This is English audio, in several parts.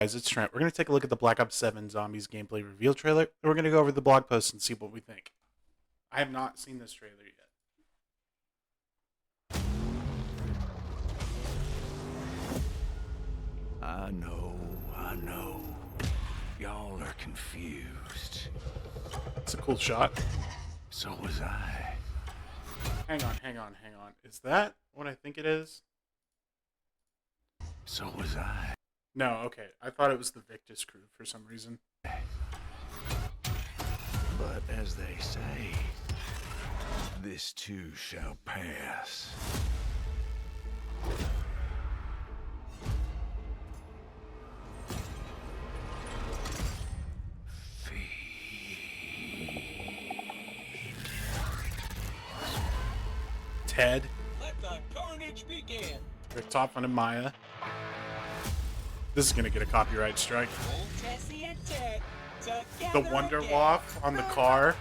Guys, it's Trent. We're going to take a look at the Black Ops 7 Zombies gameplay reveal trailer, and we're going to go over the blog post and see what we think. I have not seen this trailer yet. I know. Y'all are confused. It's a cool shot. So was I. Hang on. Is that what I think it is? So was I. No, okay. I thought it was the Victus crew for some reason. But as they say, this too shall pass. Ted, Let the carnage begin. Richtofen and Maya. This is going to get a copyright strike. Old Tessie and Ted The together Wonder again. Waff on the car.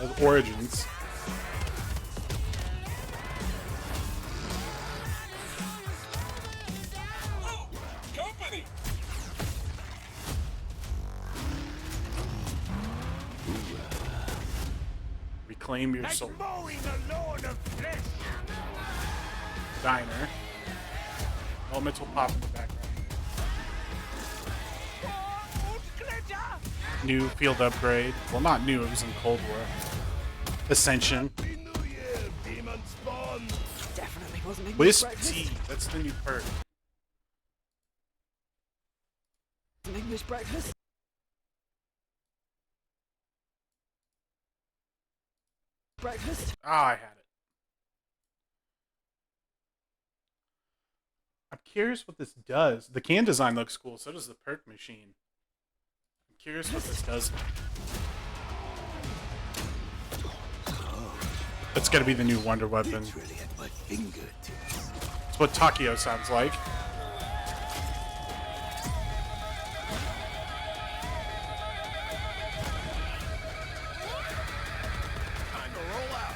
Those Origins. Oh, company. Reclaim your soul. Mowing the Lord of Flesh. Diner. Elemental pop in the background. New field upgrade. Well, not new, it was in Cold War. Ascension. Happy New Year, Demon Spawn. Definitely wasn't English Wisp breakfast. Tea. That's the new perk. An English breakfast. Breakfast. Ah, I had it. I'm curious what this does. The can design looks cool, so does the perk machine. I'm curious what this does. That's gotta be the new Wonder Weapon. Literally at my fingertips. It's what Takio sounds like. Time to roll out.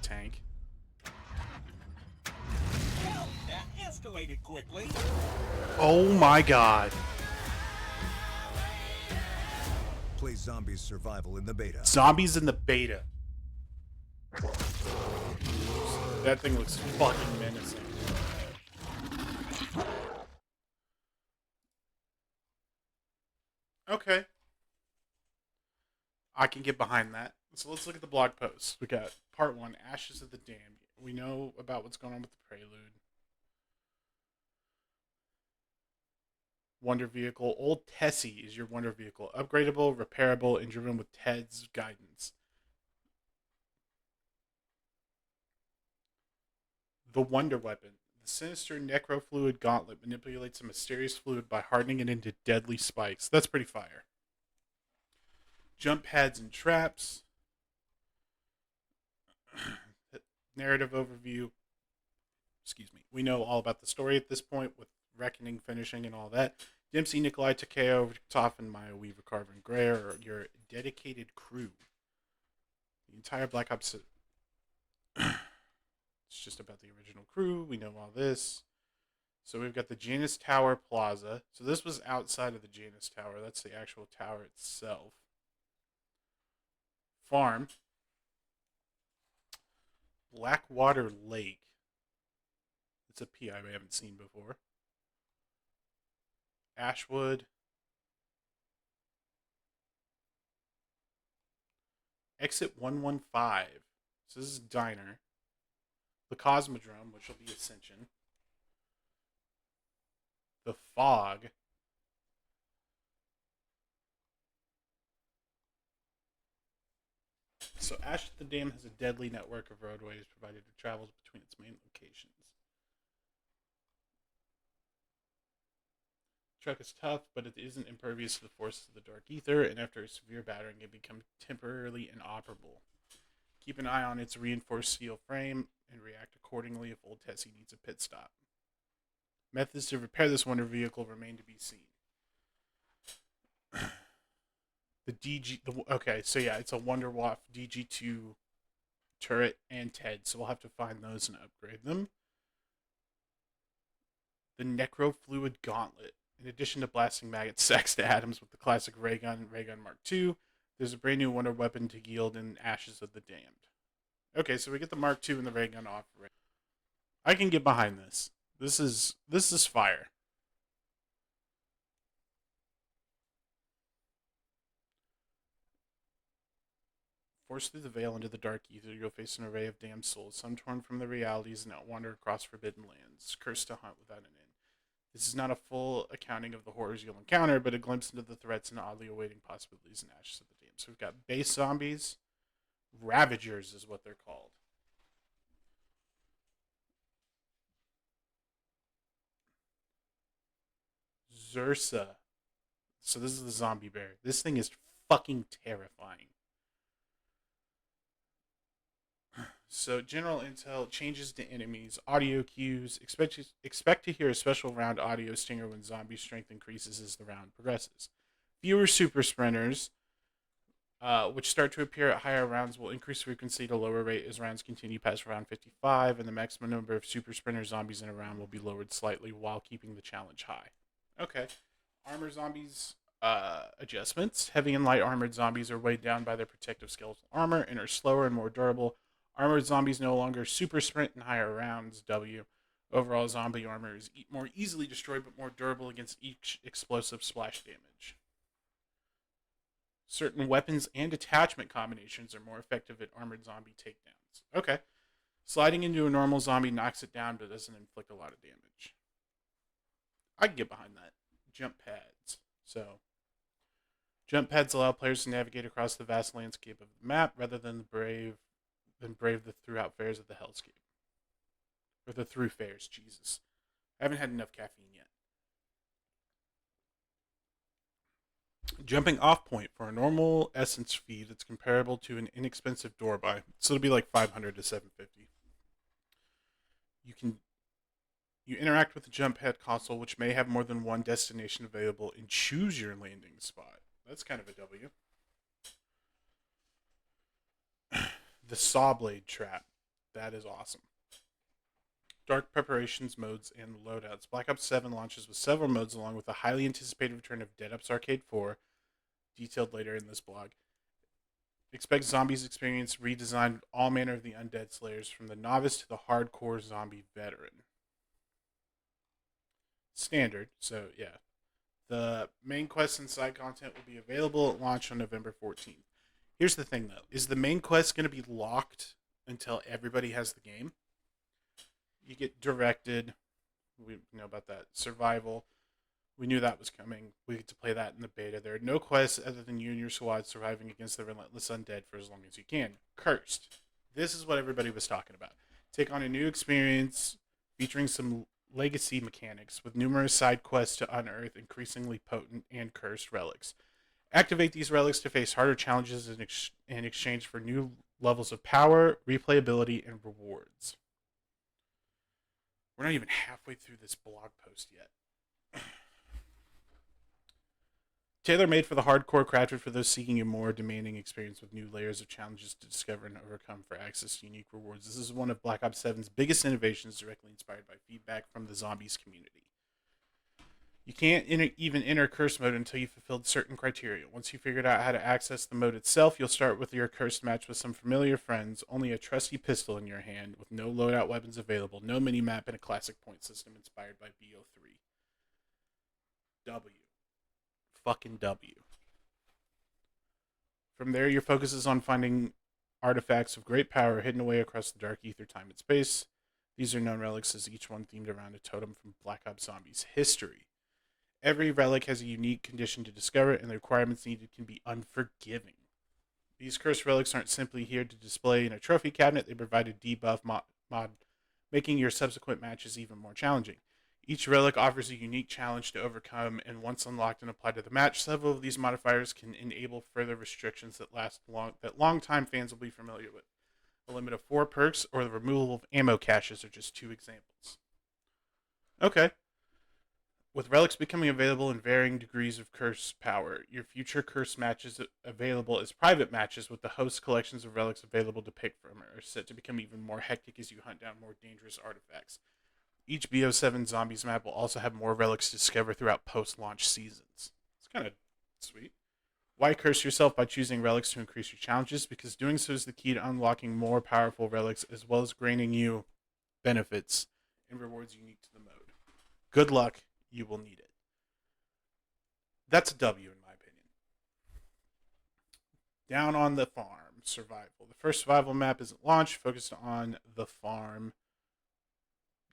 Tank. Well, that escalated quickly. Oh my god. Play Zombies Survival in the beta. Zombies in the beta. That thing looks fucking menacing. Okay. I can get behind that. So let's look at the blog post. We got part 1, Ashes of the Damned. We know about what's going on with the Prelude. Wonder Vehicle. Old Tessie is your Wonder Vehicle. Upgradable, repairable, and driven with Ted's guidance. The Wonder Weapon. The sinister necrofluid gauntlet manipulates a mysterious fluid by hardening it into deadly spikes. That's pretty fire. Jump pads and traps. Narrative overview. Excuse me. We know all about the story at this point with Reckoning finishing and all that. Dempsey, Nikolai, Takeo, Richtofen, Maya, Weaver, Carver, and Gray are your dedicated crew. The entire Black Ops. It's just about the original crew. We know all this. So we've got the Janus Tower Plaza. So this was outside of the Janus Tower. That's the actual tower itself. Farm. Blackwater Lake. It's a PI we haven't seen before. Ashwood. Exit 115. So this is Diner. The Cosmodrome, which will be Ascension. The Fog. So Ash at the Dam has a deadly network of roadways provided for travels between its main locations. The truck is tough, but it isn't impervious to the forces of the Dark Ether, and after a severe battering, it becomes temporarily inoperable. Keep an eye on its reinforced steel frame and react accordingly if Old Tessie needs a pit stop. Methods to repair this Wonder Vehicle remain to be seen. Okay, so yeah, it's a Wonder Waff DG2 turret and TED, so we'll have to find those and upgrade them. the Necrofluid Gauntlet. In addition to blasting maggot sacks to atoms with the classic Ray Gun Mark II, there's a brand new wonder weapon to yield in Ashes of the Damned. Okay, so we get the Mark II and the Ray Gun off. I can get behind this. This is fire. Forced through the veil into the dark ether, you'll face an array of damned souls, some torn from their realities and out wander across forbidden lands, cursed to hunt without an end. This is not a full accounting of the horrors you'll encounter, but a glimpse into the threats and oddly awaiting possibilities in Ashes of the Damned. So we've got base zombies. Ravagers is what they're called. Zursa. So this is the zombie bear. This thing is fucking terrifying. So general intel, changes to enemies, audio cues. Expect to hear a special round audio stinger when zombie strength increases as the round progresses. Fewer super sprinters, which start to appear at higher rounds, will increase frequency at a lower rate as rounds continue past round 55, and the maximum number of super sprinter zombies in a round will be lowered slightly while keeping the challenge high. Okay. Armor zombies adjustments. Heavy and light armored zombies are weighed down by their protective skeletal armor and are slower and more durable. Armored zombies no longer super sprint in higher rounds. W. Overall zombie armor is more easily destroyed but more durable against each explosive splash damage. Certain weapons and attachment combinations are more effective at armored zombie takedowns. Okay. Sliding into a normal zombie knocks it down but doesn't inflict a lot of damage. I can get behind that. Jump pads. So, jump pads allow players to navigate across the vast landscape of the map rather than brave the throughout fares of the hellscape. Or the through fares, Jesus. I haven't had enough caffeine yet. Jumping off point for a normal essence fee that's comparable to an inexpensive door buy. So it'll be like $500 to $750. You interact with the jump pad console, which may have more than one destination available, and choose your landing spot. That's kind of a W. The Sawblade Trap. That is awesome. Dark preparations, modes, and loadouts. Black Ops 7 launches with several modes along with the highly anticipated return of Dead Ops Arcade 4, detailed later in this blog. Expect zombies experience redesigned all manner of the undead slayers from the novice to the hardcore zombie veteran. Standard, so yeah. The main quests and side content will be available at launch on November 14th. Here's the thing, though. Is the main quest going to be locked until everybody has the game? You get directed. We know about that. Survival. We knew that was coming. We get to play that in the beta. There are no quests other than you and your squad surviving against the relentless undead for as long as you can. Cursed. This is what everybody was talking about. Take on a new experience featuring some legacy mechanics with numerous side quests to unearth increasingly potent and cursed relics. Activate these relics to face harder challenges in exchange for new levels of power, replayability, and rewards. We're not even halfway through this blog post yet. Tailor-made for the hardcore, crafted for those seeking a more demanding experience with new layers of challenges to discover and overcome for access to unique rewards. This is one of Black Ops 7's biggest innovations, directly inspired by feedback from the zombies community. You can't even enter Curse mode until you've fulfilled certain criteria. Once you've figured out how to access the mode itself, you'll start with your Cursed match with some familiar friends, only a trusty pistol in your hand, with no loadout weapons available, no minimap, and a classic point system inspired by BO3. W. Fucking W. From there, your focus is on finding artifacts of great power hidden away across the dark ether, time, and space. These are known relics, as each one themed around a totem from Black Ops Zombies history. Every relic has a unique condition to discover, and the requirements needed can be unforgiving. These cursed relics aren't simply here to display in a trophy cabinet. They provide a debuff mod, making your subsequent matches even more challenging. Each relic offers a unique challenge to overcome, and once unlocked and applied to the match, several of these modifiers can enable further restrictions that long-time fans will be familiar with. A limit of 4 perks or the removal of ammo caches are just 2 examples. Okay. With relics becoming available in varying degrees of curse power, your future curse matches available as private matches with the host collections of relics available to pick from are set to become even more hectic as you hunt down more dangerous artifacts. Each BO7 Zombies map will also have more relics to discover throughout post-launch seasons. It's kind of sweet. Why curse yourself by choosing relics to increase your challenges? Because doing so is the key to unlocking more powerful relics as well as granting you benefits and rewards unique to the mode. Good luck, you will need it. That's a W in my opinion. Down on the farm, survival. The first survival map isn't launched, focused on the farm.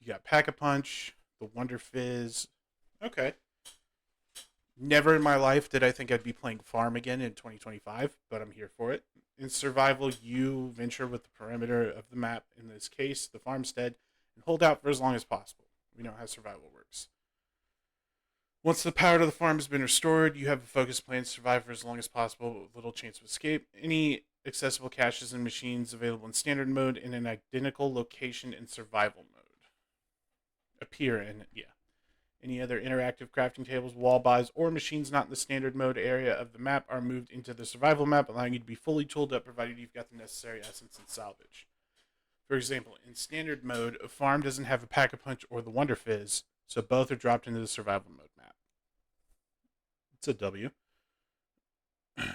You got Pack-a-Punch, the Wonder Fizz. Okay. Never in my life did I think I'd be playing farm again in 2025, but I'm here for it. In survival, you venture with the perimeter of the map, in this case, the farmstead, and hold out for as long as possible. We know how survival works. Once the power to the farm has been restored, you have a focused plan to survive for as long as possible with little chance of escape. Any accessible caches and machines available in standard mode in an identical location in survival mode appear in, Any other interactive crafting tables, wall buys, or machines not in the standard mode area of the map are moved into the survival map, allowing you to be fully tooled up provided you've got the necessary essence and salvage. For example, in standard mode, a farm doesn't have a Pack-a-Punch or the Wonder Fizz, so both are dropped into the survival mode map. It's a W. And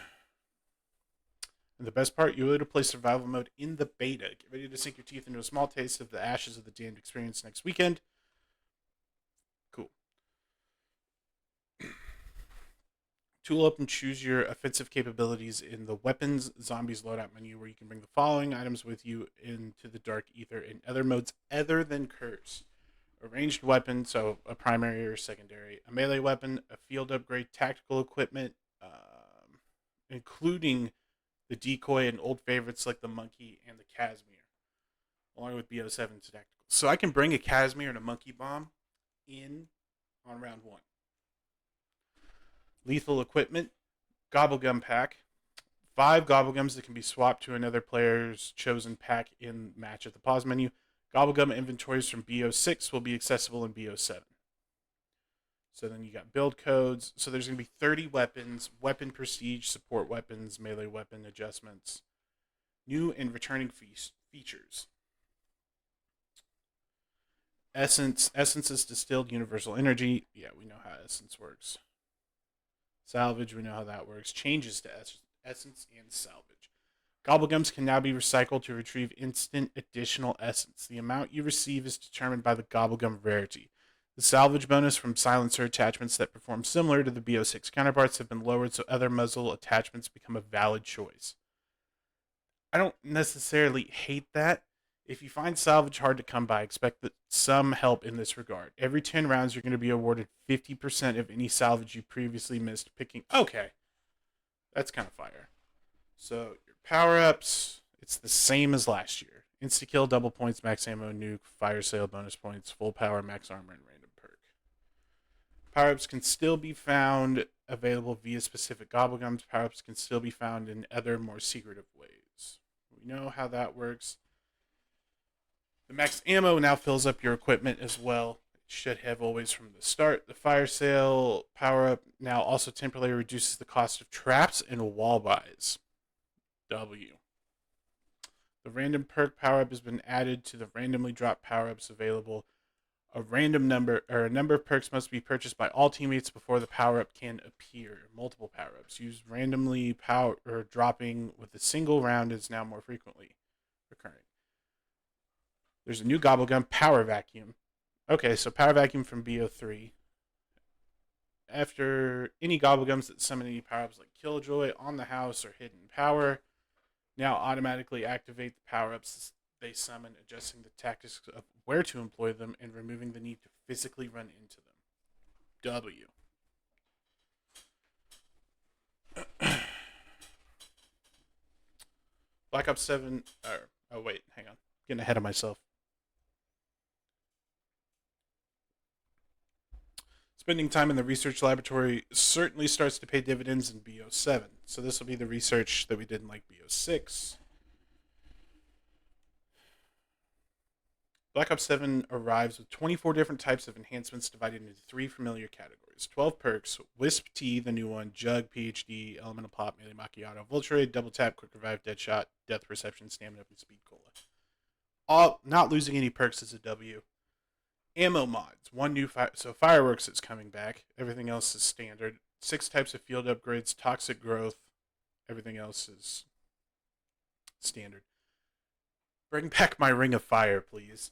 the best part, you're able to play survival mode in the beta. Get ready to sink your teeth into a small taste of the Ashes of the Damned experience next weekend. Cool. Tool up and choose your offensive capabilities in the Weapons Zombies loadout menu, where you can bring the following items with you into the Dark Ether in other modes other than Curse. A ranged weapon, so a primary or secondary, a melee weapon, a field upgrade, tactical equipment, including the decoy and old favorites like the monkey and the Casimir, along with BO7 tactical. So I can bring a Casimir and a monkey bomb in on round 1. Lethal equipment, Gobblegum pack. 5 Gobblegums that can be swapped to another player's chosen pack in match at the pause menu. Gobblegum inventories from BO6 will be accessible in BO7. So then you got build codes. So there's going to be 30 weapons, weapon prestige, support weapons, melee weapon adjustments, new and returning features. Essence is distilled universal energy. Yeah, we know how essence works. Salvage, we know how that works. Changes to essence and salvage. Gobblegums can now be recycled to retrieve instant additional essence. The amount you receive is determined by the Gobblegum rarity. The salvage bonus from silencer attachments that perform similar to the BO6 counterparts have been lowered so other muzzle attachments become a valid choice. I don't necessarily hate that. If you find salvage hard to come by, expect some help in this regard. Every 10 rounds, you're going to be awarded 50% of any salvage you previously missed picking. Okay. That's kind of fire. So, your power-ups, it's the same as last year. Insta-kill, double points, max ammo, nuke, fire sale, bonus points, full power, max armor, and random perk. Power-ups can still be found available via specific Gobblegums. Power-ups can still be found in other, more secretive ways. We know how that works. The max ammo now fills up your equipment as well. It should have always from the start. The fire sale power-up now also temporarily reduces the cost of traps and wall buys. W. The random perk power-up has been added to the randomly dropped power-ups available. A number of perks must be purchased by all teammates before the power-up can appear. Multiple power-ups used randomly dropping with a single round is now more frequently recurring. There's a new Gobblegum, Power Vacuum. Okay, so Power Vacuum from BO3. After any Gobblegums that summon any power-ups like Killjoy, On the House, or Hidden Power, now automatically activate the power-ups they summon, adjusting the tactics of where to employ them and removing the need to physically run into them. W. Black Ops 7... oh, wait, hang on. Getting ahead of myself. Spending time in the research laboratory certainly starts to pay dividends in BO7. So this will be the research that we did in like BO6. Black Ops 7 arrives with 24 different types of enhancements divided into 3 familiar categories. 12 perks, Wisp T, the new one, Jug, PhD, Elemental Pop, Melee Macchiato, Vulture, Double Tap, Quick Revive, Deadshot, Death Perception, Stamina Up, and Speed Cola. All not losing any perks is a W. Ammo mods. One new so fireworks is coming back. Everything else is standard. 6 types of field upgrades. Toxic growth. Everything else is standard. Bring back my ring of fire, please.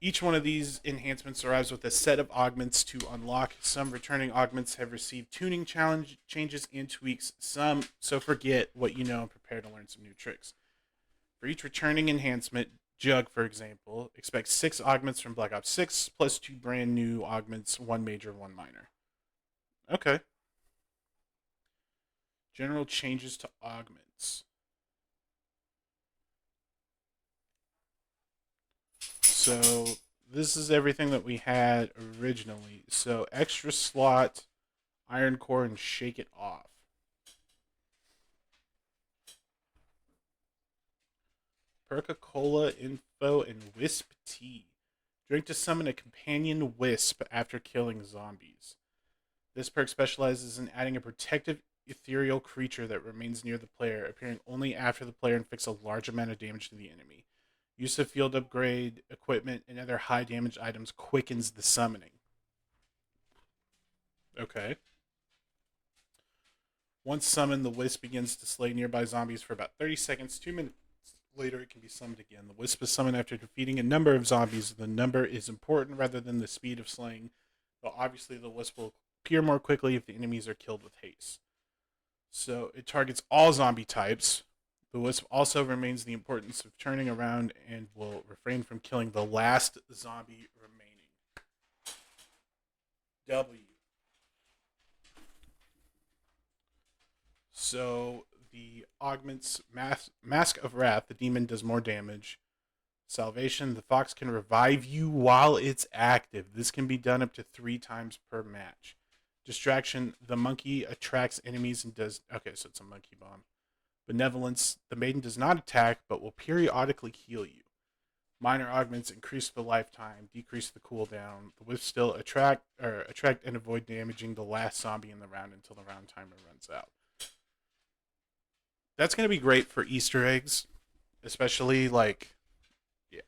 Each one of these enhancements arrives with a set of augments to unlock. Some returning augments have received tuning challenge changes and tweaks. Some, so forget what you know and prepare to learn some new tricks. For each returning enhancement, Jug, for example, expects 6 augments from Black Ops 6, plus 2 brand new augments, 1 major, 1 minor. Okay. General changes to augments. So this is everything that we had originally. So extra slot, iron core, and shake it off. Perca-Cola info and Wisp tea. Drink to summon a companion wisp after killing zombies. This perk specializes in adding a protective ethereal creature that remains near the player, appearing only after the player inflicts a large amount of damage to the enemy. Use of field upgrade, equipment, and other high damage items quickens the summoning. Okay. Once summoned, the wisp begins to slay nearby zombies for about 30 seconds. 2 minutes later, it can be summoned again. The wisp is summoned after defeating a number of zombies. The number is important rather than the speed of slaying, but obviously the wisp will appear more quickly if the enemies are killed with haste. So it targets all zombie types. The wisp also remains the importance of turning around and will refrain from killing the last zombie remaining. W. So the augments Mask of Wrath, the demon does more damage. Salvation, the fox can revive you while it's active. This can be done up to 3 times per match. Distraction, the monkey attracts enemies and does... Okay, so it's a monkey bomb. Benevolence, the maiden does not attack, but will periodically heal you. Minor augments increase the lifetime, decrease the cooldown. The wisp still attract and avoid damaging the last zombie in the round until the round timer runs out. That's going to be great for Easter eggs, especially like, yeah,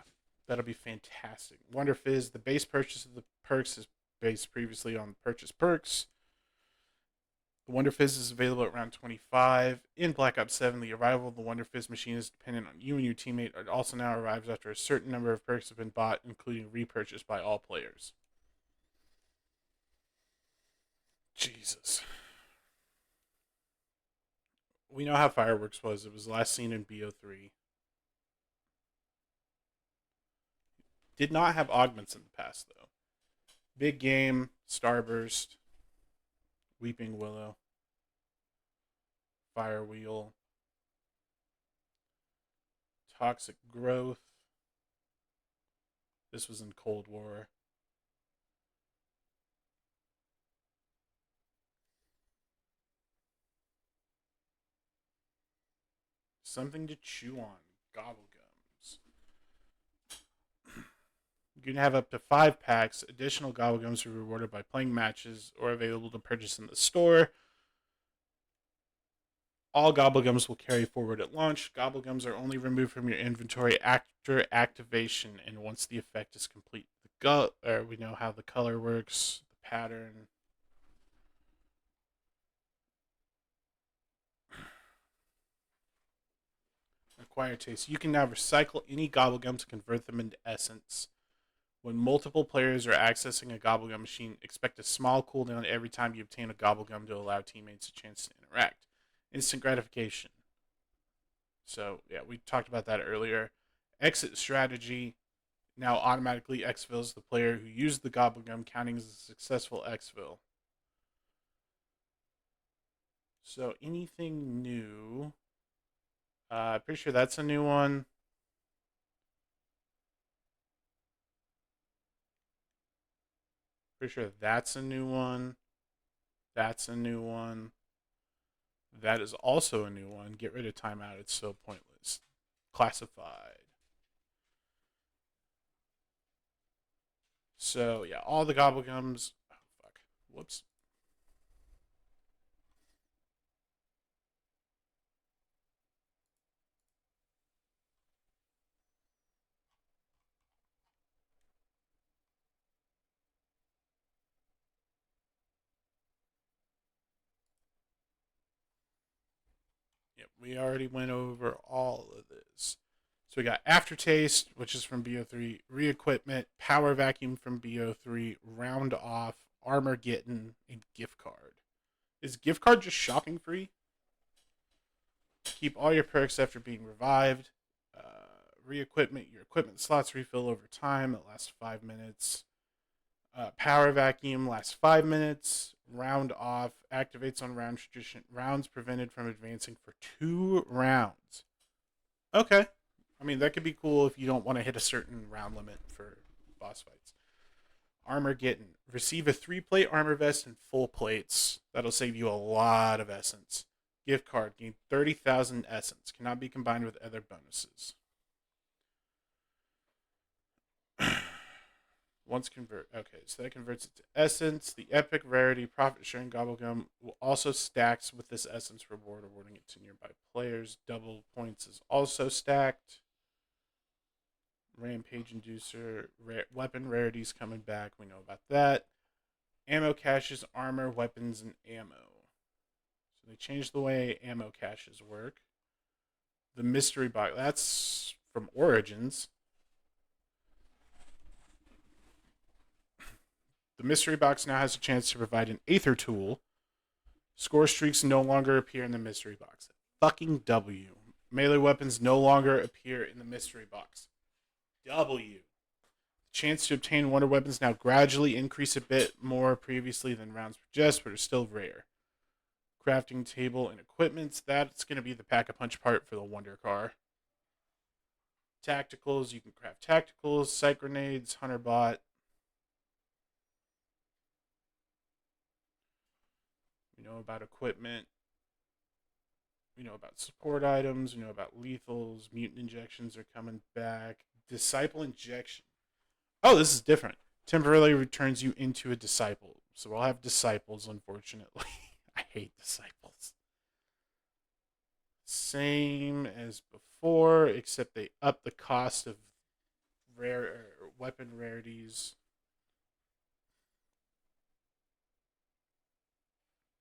that'll be fantastic. Wonder Fizz, the base purchase of the perks is based previously on purchase perks. The Wonder Fizz is available at around 25. In Black Ops 7, the arrival of the Wonder Fizz machine is dependent on you and your teammate. It also now arrives after a certain number of perks have been bought, including repurchase by all players. Jesus. We know how Fireworks was. It was last seen in BO3. Did not have augments in the past, though. Big Game, Starburst, Weeping Willow, Fire Wheel, Toxic Growth. This was in Cold War. Something to chew on. Gobblegums. You can have up to 5 packs. Additional Gobblegums are rewarded by playing matches or available to purchase in the store. All Gobblegums will carry forward at launch. Gobblegums are only removed from your inventory after activation and once the effect is complete. We know how the color works, the pattern. Acquired taste. You can now recycle any Gobblegum to convert them into essence. When multiple players are accessing a Gobblegum machine, expect a small cooldown every time you obtain a Gobblegum to allow teammates a chance to interact. Instant gratification. So, yeah, we talked about that earlier. Exit strategy now automatically exfils the player who used the Gobblegum, counting as a successful exfil. So, anything new? Pretty sure that's a new one. Pretty sure that's a new one. That's a new one. That is also a new one. Get rid of timeout. It's so pointless. Classified. So, yeah, all the Gobblegums. Oh, fuck. Whoops. We already went over all of this. So we got Aftertaste, which is from BO3, Re-Equipment, Power Vacuum from BO3, Round Off, Armageddon, and Gift Card. Is Gift Card just shocking free? Keep all your perks after being revived. Re-Equipment, your equipment slots refill over time. It lasts 5 minutes. Power Vacuum lasts 5 minutes. Round Off activates on round tradition. Rounds prevented from advancing for 2 rounds. Okay. I mean, that could be cool if you don't want to hit a certain round limit for boss fights. Armageddon. Receive a 3-plate armor vest and full plates. That'll save you a lot of essence. Gift card. Gain 30,000 essence. Cannot be combined with other bonuses. Once convert. Okay, so that converts it to essence. The epic rarity profit sharing gobblegum will also stacks with this essence reward, awarding it to nearby players. Double points is also stacked. Rampage inducer. Weapon rarities coming back. We know about that. Ammo caches, armor, weapons, and ammo. So they changed the way ammo caches work. The mystery box. That's from Origins. The mystery box now has a chance to provide an Aether tool. Score streaks no longer appear in the mystery box. Fucking W. Melee weapons no longer appear in the mystery box. W. Chance to obtain wonder weapons now gradually increase a bit more previously than rounds suggest, but are still rare. Crafting table and equipments. That's going to be the pack-a-punch part for the wonder car. Tacticals. You can craft tacticals, sight grenades, hunter bot. We know about equipment. We know about support items. We know about lethals. Mutant injections are coming back. Disciple injection. Oh, this is different. Temporarily returns you into a disciple. So we'll have disciples, unfortunately. I hate disciples. Same as before, except they up the cost of rare weapon rarities.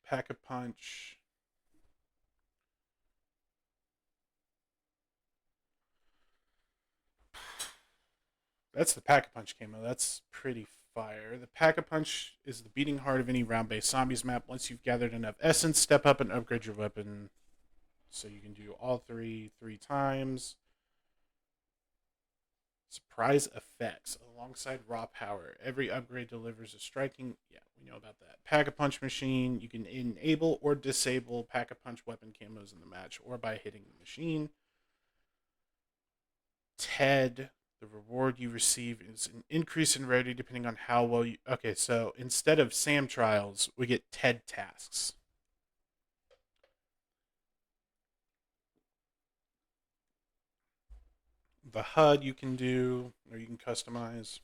Pack-a-punch. That's the Pack-a-Punch camo. That's pretty fire. The Pack-a-Punch is the beating heart of any round-based zombies map. Once you've gathered enough essence, step up and upgrade your weapon. So you can do all three times. Surprise effects alongside raw power. Every upgrade delivers a striking. Yeah, we know about that. Pack-a-Punch machine. You can enable or disable Pack-a-Punch weapon camos in the match or by hitting the machine. TED. The reward you receive is an increase in rarity depending on how well you... Okay, so instead of SAM trials, we get TED tasks. The HUD you can do, or you can customize.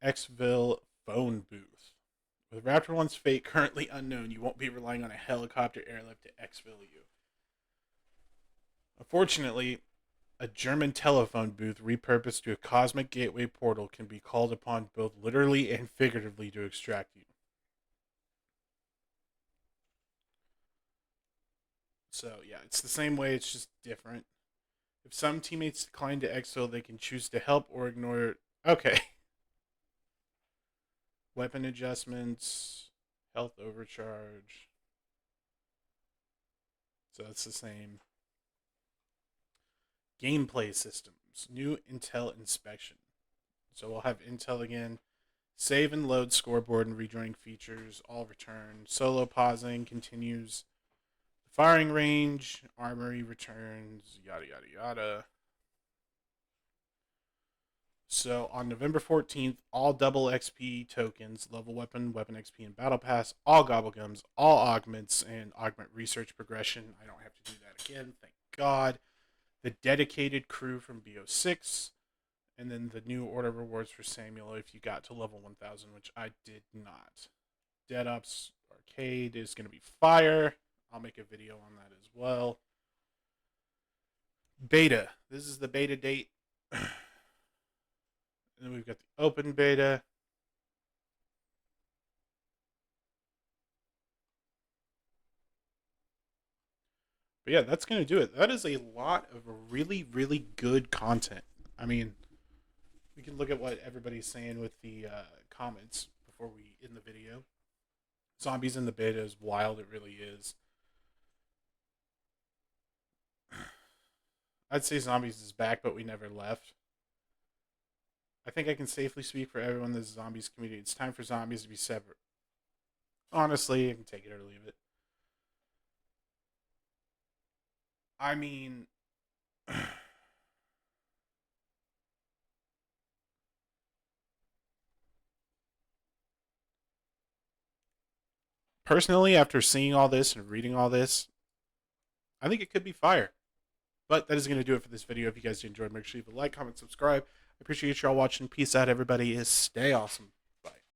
Xville phone booth. With Raptor 1's fate currently unknown, you won't be relying on a helicopter airlift to Xville you. Unfortunately, a German telephone booth repurposed to a cosmic gateway portal can be called upon both literally and figuratively to extract you. So, yeah, it's the same way, it's just different. If some teammates decline to exfil, they can choose to help or ignore it. Okay. Weapon adjustments, health overcharge. So that's the same. Gameplay systems. New Intel inspection. So we'll have Intel again. Save and load scoreboard and rejoining features. All return. Solo pausing continues. Firing range. Armory returns. Yada, yada, yada. So on November 14th, all double XP tokens, level weapon, weapon XP, and battle pass, all gobblegums, all augments, and augment research progression. I don't have to do that again, thank God. The dedicated crew from BO6, and then the new order rewards for Samuel if you got to level 1000, which I did not. Dead Ops Arcade is going to be fire. I'll make a video on that as well. Beta. This is the beta date. And then we've got the open beta. But yeah, that's going to do it. That is a lot of really, really good content. I mean, we can look at what everybody's saying with the comments before we end the video. Zombies in the beta is wild. It really is. I'd say Zombies is back, but we never left. I think I can safely speak for everyone in the Zombies community. It's time for Zombies to be separate. Honestly, I can take it or leave it. I mean, personally, after seeing all this and reading all this, I think it could be fire. But that is going to do it for this video. If you guys enjoyed, make sure you leave a like, comment, subscribe. I appreciate y'all watching. Peace out, everybody. Stay awesome.